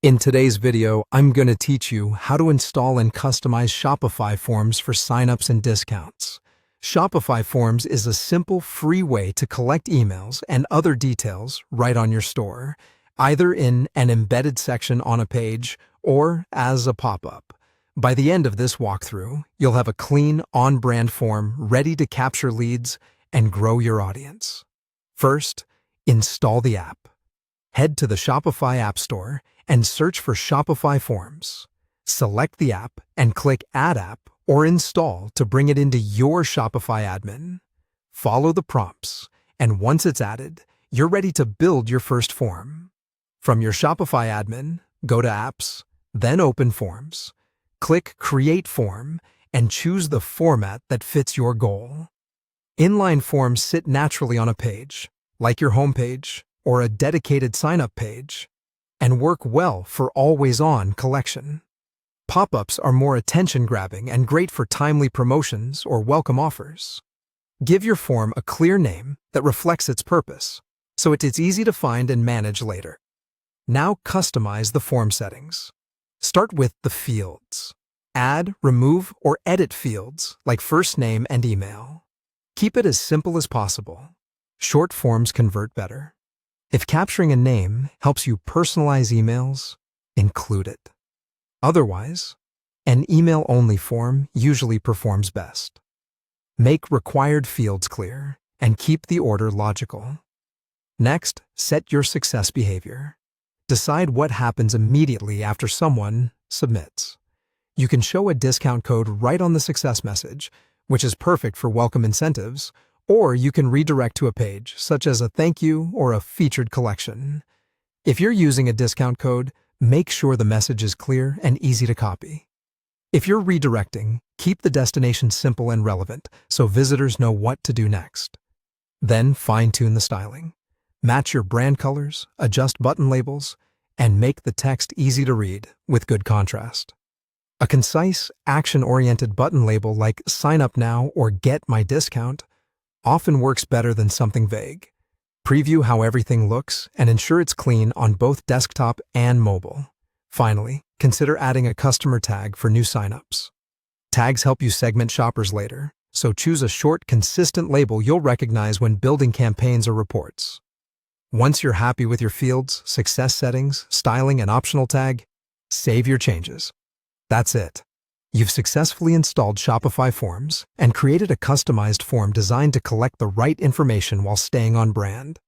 In today's video, I'm going to teach you how to install and customize Shopify forms for signups and discounts. Shopify Forms is a simple, free way to collect emails and other details right on your store, either in an embedded section on a page or as a pop-up. By the end of this walkthrough, you'll have a clean, on-brand form ready to capture leads and grow your audience. First, install the app. Head to the Shopify App Store and search for Shopify Forms. Select the app and click Add App or Install to bring it into your Shopify admin. Follow the prompts, and once it's added, you're ready to build your first form. From your Shopify admin, go to Apps, then Open Forms. Click Create Form and choose the format that fits your goal. Inline forms sit naturally on a page, like your homepage or a dedicated sign-up page, and work well for always-on collection. Pop-ups are more attention-grabbing and great for timely promotions or welcome offers. Give your form a clear name that reflects its purpose, so it's easy to find and manage later. Now customize the form settings. Start with the fields. Add, remove, or edit fields like first name and email. Keep it as simple as possible. Short forms convert better. If capturing a name helps you personalize emails, include it. Otherwise, an email-only form usually performs best. Make required fields clear and keep the order logical. Next, set your success behavior. Decide what happens immediately after someone submits. You can show a discount code right on the success message, which is perfect for welcome incentives, or you can redirect to a page, such as a thank you or a featured collection. If you're using a discount code, make sure the message is clear and easy to copy. If you're redirecting, keep the destination simple and relevant so visitors know what to do next. Then fine-tune the styling. Match your brand colors, adjust button labels, and make the text easy to read with good contrast. A concise, action-oriented button label like Sign Up Now or Get My Discount often works better than something vague. Preview how everything looks and ensure it's clean on both desktop and mobile. Finally, consider adding a customer tag for new signups. Tags help you segment shoppers later, so choose a short, consistent label you'll recognize when building campaigns or reports. Once you're happy with your fields, success settings, styling, and optional tag, save your changes. That's it. You've successfully installed Shopify Forms and created a customized form designed to collect the right information while staying on brand.